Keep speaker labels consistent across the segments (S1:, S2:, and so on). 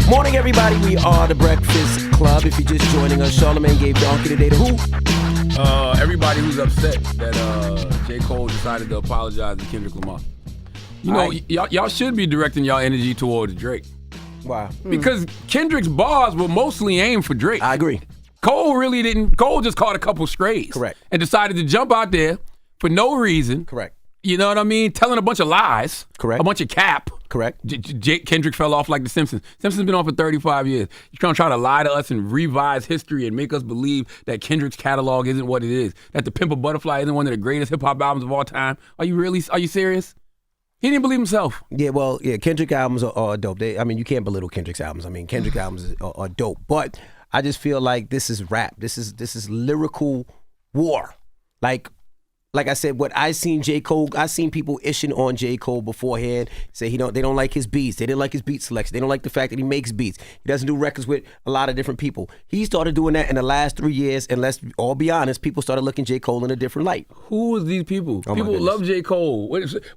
S1: Morning, everybody. We are the Breakfast Club. If you're just joining us, Charlamagne gave Donkey today to who?
S2: Everybody who's upset that J. Cole decided to apologize to Kendrick Lamar. You know, y'all should be directing y'all energy towards Drake.
S1: Wow.
S2: Because Kendrick's bars were mostly aimed for Drake.
S1: I agree.
S2: Cole really didn't. Cole just caught a couple strays.
S1: Correct.
S2: And decided to jump out there for no reason.
S1: Correct.
S2: You know what I mean? Telling a bunch of lies.
S1: Correct.
S2: A bunch of cap.
S1: Correct.
S2: Kendrick fell off like the Simpsons. Simpsons been on for 35 years. You're trying to try to lie to us and revise history and make us believe that Kendrick's catalog isn't what it is. That The Pimp a Butterfly isn't one of the greatest hip-hop albums of all time. Are you serious? He didn't believe himself.
S1: Yeah, well, yeah, Kendrick albums are dope. You can't belittle Kendrick's albums. I mean, Kendrick albums are dope. But I just feel like this is rap. This is lyrical war. Like I said, what I seen J. Cole, I seen people ishing on J. Cole beforehand, say they don't like his beats. They didn't like his beat selection. They don't like the fact that he makes beats. He doesn't do records with a lot of different people. He started doing that in the last 3 years, and let's all be honest, people started looking J. Cole in a different light.
S2: Who is these people?
S1: Oh,
S2: people love J. Cole.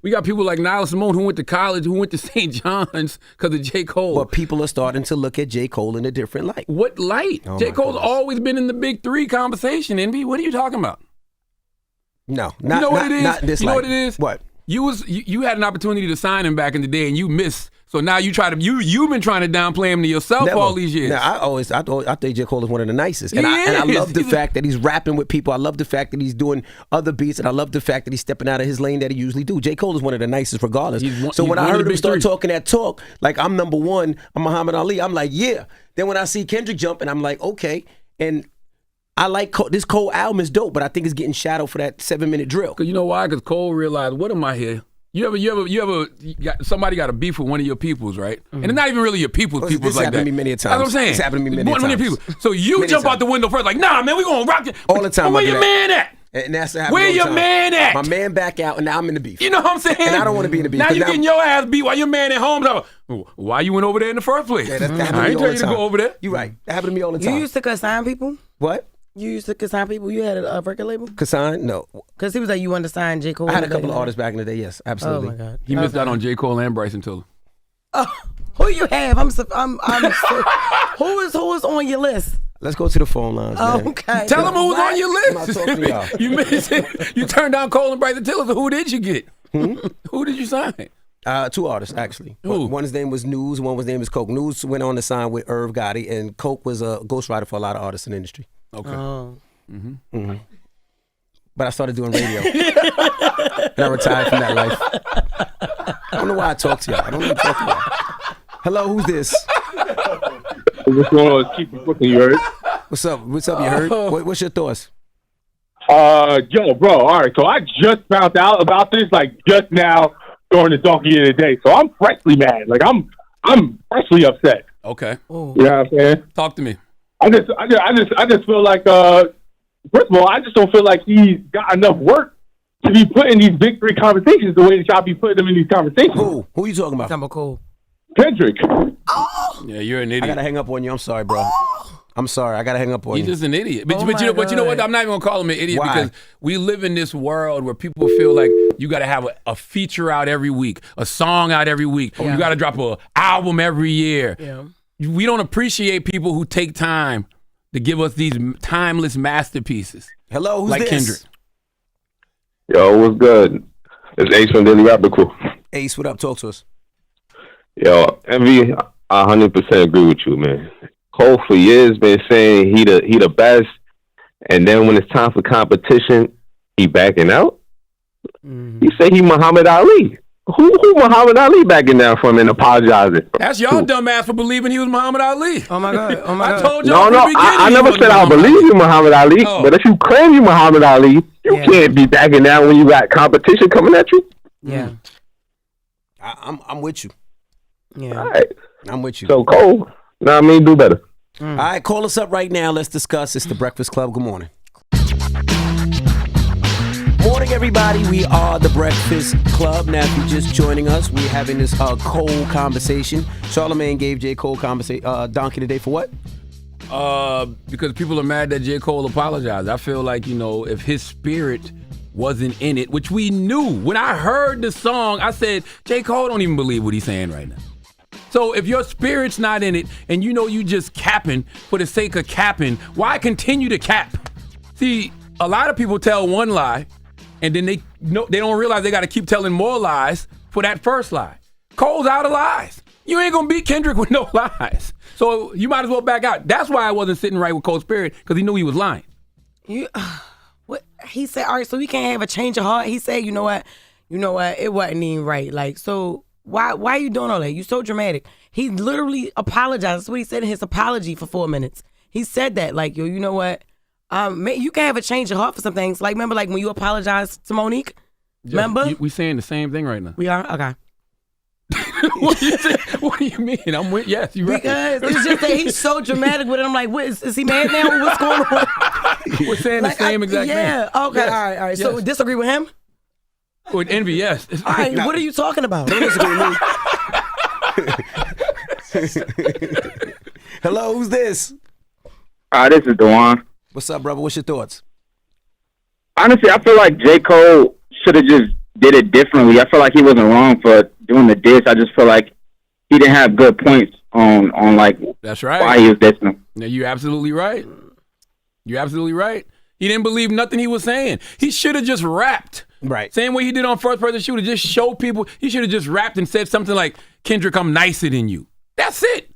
S2: We got people like Nile Simone who went to college, who went to St. John's because of J. Cole.
S1: But people are starting to look at J. Cole in a different light.
S2: What light?
S1: Oh,
S2: J. Cole's always been in the big three conversation, Envy. What are you talking about?
S1: No,
S2: you know what it is?
S1: Not this
S2: you know
S1: light.
S2: what it is?
S1: What?
S2: You had an opportunity to sign him back in the day and you missed. So now you've been trying to downplay him to yourself all these years.
S1: Now, I think J. Cole is one of the nicest. And I love the fact that he's rapping with people. I love the fact that he's doing other beats, and I love the fact that he's stepping out of his lane that he usually do. J. Cole is one of the nicest regardless. So when I heard him start talking that talk, like I'm number one, I'm Muhammad Ali, I'm like, yeah. Then when I see Kendrick jump, and I'm like, okay. And I like this Cole album is dope, but I think it's getting shadowed for that 7-minute drill.
S2: Cause you know why? Because Cole realized, what am I here? Somebody got a beef with one of your peoples, right? And it's not even really your peoples like that.
S1: This happened to me many a times.
S2: That's what I'm saying.
S1: It's happened to me many times.
S2: One of your people. So you jump out the window first, like, nah, man, we gonna rock it.
S1: All the time.
S2: Where your man at?
S1: And that's
S2: where your man at?
S1: My man back out, and now I'm in the beef.
S2: You know what I'm saying?
S1: And I don't want to be in the beef.
S2: Now you getting your ass beat while your man at home. Why you went over there in the first place?
S1: Yeah, that
S2: I ain't tell you to go over there.
S1: You're right. That happened to me all the time.
S3: You used to consign people?
S1: What?
S3: You used to consign people? You had a record label?
S1: Consign? No.
S3: Because he was like, you wanted to sign J. Cole?
S1: I had a couple of artists back in the day, yes, absolutely.
S3: Oh, my God.
S2: He missed out on J. Cole and Bryson Tiller.
S3: Who you have? Who is on your list?
S1: Let's go to the phone lines, man.
S3: Okay.
S2: Tell them who's on your
S1: I'm not
S2: list.
S1: talking to y'all.
S2: You missed it. You turned down Cole and Bryson Tiller, so who did you get? Who did you sign?
S1: 2 artists, actually.
S2: Who?
S1: One's name was News, one's name was Coke. News went on to sign with Irv Gotti, and Coke was a ghostwriter for a lot of artists in the industry.
S2: Okay.
S3: Oh.
S1: But I started doing radio. And I retired from that life. I don't know why I talk to y'all. I don't even talk to y'all. Hello, who's this?
S4: What's going on? It's Keith from Brooklyn, you heard?
S1: What's up? You heard? What's your thoughts?
S4: Yo, bro, all right, so I just found out about this, like, just now during the donkey of the day. So I'm freshly mad. Like, I'm freshly upset.
S2: Okay.
S3: Ooh.
S4: You know what I'm saying?
S2: Talk to me.
S4: I just feel like, first of all, I just don't feel like he's got enough work to be putting these big three conversations the way that y'all be putting them in these conversations.
S1: Who are you talking about?
S3: Talking about Cole.
S4: Kendrick.
S2: Yeah, you're an idiot.
S1: I gotta hang up on you. I'm sorry, bro. I'm sorry. I gotta hang up on
S2: He's
S1: you.
S2: just an idiot. But,
S3: Oh
S2: but you know what?
S3: God.
S2: I'm not even gonna call him an idiot
S1: Why?
S2: because we live in this world where people feel like you gotta have a feature out every week, a song out every week, or you gotta drop an album every year.
S3: Yeah.
S2: We don't appreciate people who take time to give us these timeless masterpieces.
S1: Hello, who's
S2: like
S1: this?
S2: Kendrick.
S4: Yo, what's good? It's Ace from Daily Rapper Crew.
S1: Ace, what up? Talk to us.
S4: Yo, Envy, I 100% agree with you, man. Cole for years been saying he the best, and then when it's time for competition, he backing out. He say he Muhammad Ali. Who Muhammad Ali backing down from and apologizing?
S2: That's y'all dumb ass for believing he was Muhammad Ali.
S3: Oh, my God. Oh, my
S2: I
S3: God.
S2: told y'all
S4: No,
S2: from the beginning
S4: I
S2: he
S4: never
S2: wasn't
S4: said I
S2: Muhammad
S4: believe
S2: Ali.
S4: you Muhammad Ali,
S2: Oh.
S4: but if you claim you Muhammad Ali, you
S3: Yeah.
S4: can't be backing down when you got competition coming at you.
S3: Yeah.
S1: I'm with you.
S3: Yeah.
S4: All right.
S1: I'm with you.
S4: So Cole, know what I mean, do better.
S1: All right, call us up right now. Let's discuss. It's the Breakfast Club. Good morning. Morning, everybody. We are the Breakfast Club. Now, if you're just joining us, we're having this Cole conversation. Charlamagne gave J. Cole donkey today for what?
S2: Because people are mad that J. Cole apologized. I feel like, if his spirit wasn't in it, which we knew. When I heard the song, I said, J. Cole don't even believe what he's saying right now. So if your spirit's not in it and you know you just capping for the sake of capping, why continue to cap? See, a lot of people tell one lie and then they don't realize they got to keep telling more lies for that first lie. Cole's out of lies. You ain't going to beat Kendrick with no lies. So you might as well back out. That's why I wasn't sitting right with Cole's spirit, because he knew he was lying.
S3: What he said, all right, so we can't have a change of heart. He said, you know what, it wasn't even right. Like, so why are you doing all that? You so dramatic. He literally apologized. That's what he said in his apology for 4 minutes. He said that, like, yo, you know what? You can have a change of heart for some things. Like, remember, like when you apologized to Monique? Remember?
S2: We saying the same thing right now.
S3: We are? Okay.
S2: What do you mean? I'm with, yes, you're right.
S3: Because it's just that he's so dramatic with it. I'm like, what, is he mad now? What's going on?
S2: We're saying the same exact thing.
S3: Yeah, okay,
S2: Yes.
S3: all right.
S2: Yes.
S3: So disagree with him?
S2: With envy, yes.
S3: All right, what are you talking about? Don't disagree with me.
S1: Hello, who's this?
S5: This is Dewan.
S1: What's up, brother? What's your thoughts?
S5: Honestly, I feel like J. Cole should have just did it differently. I feel like he wasn't wrong for doing the diss. I just feel like he didn't have good points on like
S2: That's right.
S5: why he was dissing.
S2: Yeah, you're absolutely right. You're absolutely right. He didn't believe nothing he was saying. He should have just rapped.
S1: Right.
S2: Same way he did on First Person Shooter, just show people. He should have just rapped and said something like, Kendrick, I'm nicer than you. That's it.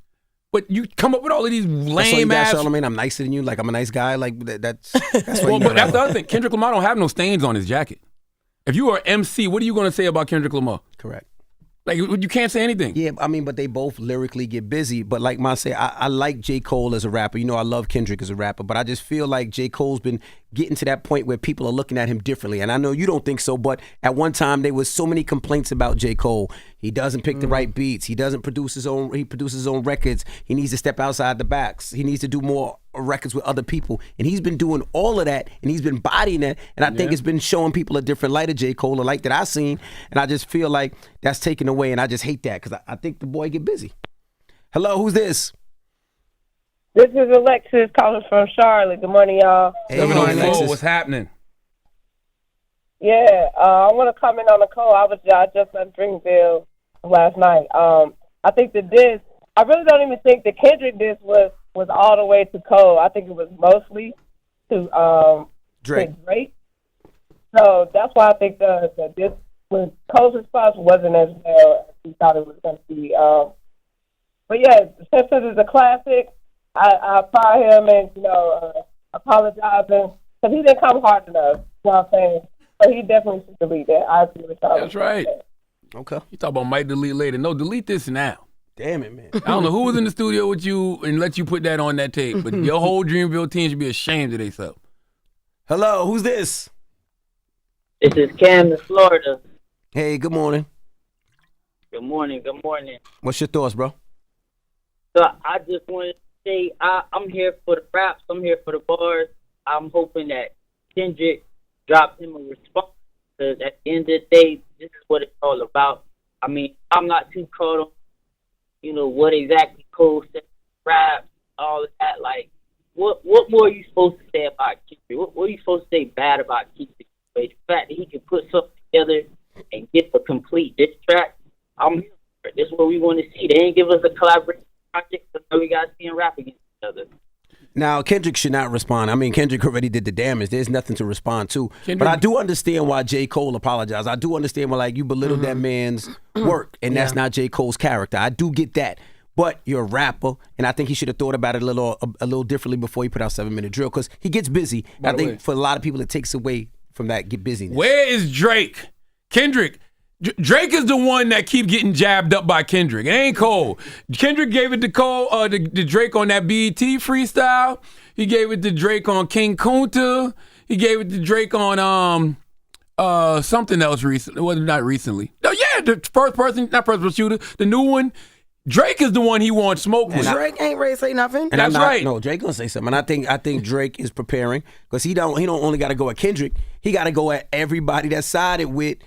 S2: But you come up with all of these lame ass.
S1: Charlamagne, I'm nicer than you. Like, I'm a nice guy. Like, that's what
S2: Well, but that's the other thing. Kendrick Lamar don't have no stains on his jacket. If you are MC, what are you going to say about Kendrick Lamar?
S1: Correct.
S2: Like, you can't say anything.
S1: Yeah, I mean, but they both lyrically get busy. But like Ma say, I like J. Cole as a rapper. You know, I love Kendrick as a rapper. But I just feel like J. Cole's been getting to that point where people are looking at him differently. And I know you don't think so, but at one time there was so many complaints about J. Cole. He doesn't pick the right beats. He doesn't produce his own. He produces his own records. He needs to step outside the box. He needs to do more records with other people. And he's been doing all of that, and he's been bodying that. And I think it's been showing people a different light of J. Cole, a light that I've seen. And I just feel like that's taken away, and I just hate that because I think the boy get busy. Hello, who's this?
S6: This is Alexis calling from Charlotte. Good morning, y'all.
S1: Hey,
S2: Coming on
S1: Alexis.
S2: Cole, what's happening?
S6: Yeah, I want to comment on the Cole. I just left Dreamville last night. I think the diss, I really don't even think the Kendrick diss was all the way to Cole. I think it was mostly to
S1: Drake.
S6: To Drake. So that's why I think the diss with Cole's response wasn't as well as he thought it was going to be. But yeah, Simpsons is a classic. I applaud him and apologizing because he didn't come hard enough. You know what I'm saying? So he definitely should delete that. I agree with y'all.
S2: That's right.
S1: Okay.
S2: You talk about might delete later. No, delete this now.
S1: Damn it, man.
S2: I don't know who was in the studio with you and let you put that on that tape, but your whole Dreamville team should be ashamed of themselves.
S1: Hello, who's this?
S7: This is Cam in Florida.
S1: Hey, good morning.
S7: Good morning. Good morning.
S1: What's your thoughts, bro?
S7: So I just wanted to say I'm here for the raps. I'm here for the bars. I'm hoping that Kendrick drops him a response because at the end of the day, this is what it's all about. I mean, I'm not too caught on, what exactly Cole said, rap, all of that. Like, what more are you supposed to say about Kendrick? What are you supposed to say bad about Kendrick? But the fact that he can put something together and get a complete diss track, I'm here for it. This is what we want to see. They ain't give us a collaboration project, so now we got to see him rap against each other.
S1: Now, Kendrick should not respond. I mean, Kendrick already did the damage. There's nothing to respond to. But I do understand why J. Cole apologized. I do understand why, you belittled that man's work, and that's not J. Cole's character. I do get that. But you're a rapper, and I think he should have thought about it a little differently before he put out 7 Minute Drill, because he gets busy. I think for a lot of people, it takes away from that busyness.
S2: Where is Drake? Kendrick. Drake is the one that keep getting jabbed up by Kendrick. It ain't Cole. Kendrick gave it to Cole, to Drake on that BET freestyle. He gave it to Drake on King Kunta. He gave it to Drake on something else recently. Well, not recently. No, yeah, the not first person shooter, the new one. Drake is the one he wants smoke with.
S3: Drake ain't ready to say nothing.
S2: That's right.
S1: No, Drake gonna say something. And I think Drake is preparing because he don't only got to go at Kendrick. He got to go at everybody that sided with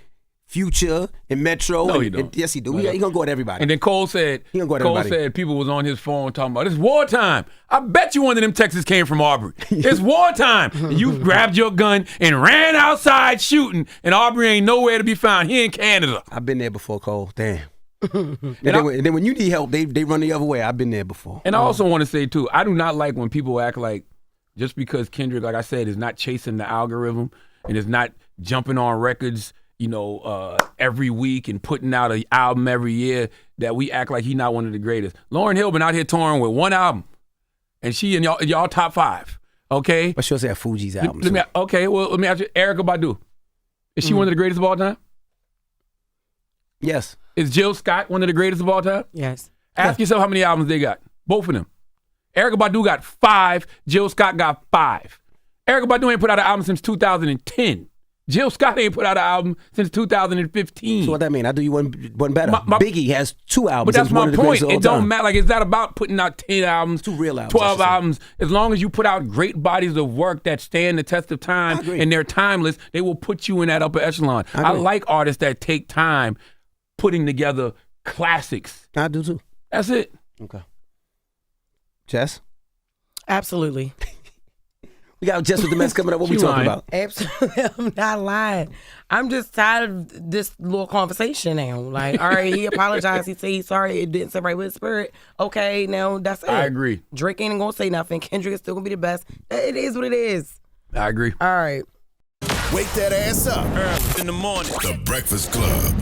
S1: Future and Metro.
S2: No, he don't.
S1: Yes, he do. He gonna go at everybody.
S2: And then Cole said,
S1: He gonna go at everybody.
S2: said people was on his phone talking about, it's wartime. I bet you one of them texts came from Aubrey. It's wartime. And you grabbed your gun and ran outside shooting, and Aubrey ain't nowhere to be found. He in Canada.
S1: I've been there before, Cole. Damn. And then when you need help, they run the other way. I've been there before.
S2: And I also want to say, too, I do not like when people act like just because Kendrick, like I said, is not chasing the algorithm and is not jumping on records, every week and putting out an album every year, that we act like he's not one of the greatest. Lauryn Hill been out here touring with one album, and she in y'all top 5, okay?
S1: But she'll say Fuji's album.
S2: Let me ask you, Erykah Badu. Is she one of the greatest of all time?
S1: Yes.
S2: Is Jill Scott one of the greatest of all time?
S3: Yes.
S2: Ask yourself how many albums they got. Both of them. Erykah Badu got 5. Jill Scott got 5. Erykah Badu ain't put out an album since 2010. Jill Scott ain't put out an album since 2015.
S1: So what that mean? I do you one better. Biggie has 2 albums.
S2: But that's my point. It don't
S1: time.
S2: matter. Like, it's not about putting out 10 albums,
S1: 2 real albums,
S2: 12 albums. As long as you put out great bodies of work that stand the test of time and they're timeless, they will put you in that upper echelon. I like artists that take time putting together classics.
S1: I do too.
S2: That's it.
S1: Okay. Jess?
S3: Absolutely.
S1: We got Jess With The Mess coming up. What we talking about?
S3: Absolutely. I'm not lying. I'm just tired of this little conversation now. Like, all right, he apologized. He said he's sorry. It didn't sit right with his spirit. Okay, now that's it.
S2: I agree.
S3: Drake ain't gonna say nothing. Kendrick is still gonna be the best. It is what it is.
S2: I agree.
S3: All right.
S8: Wake that ass up.
S9: Early in the morning.
S8: The Breakfast Club.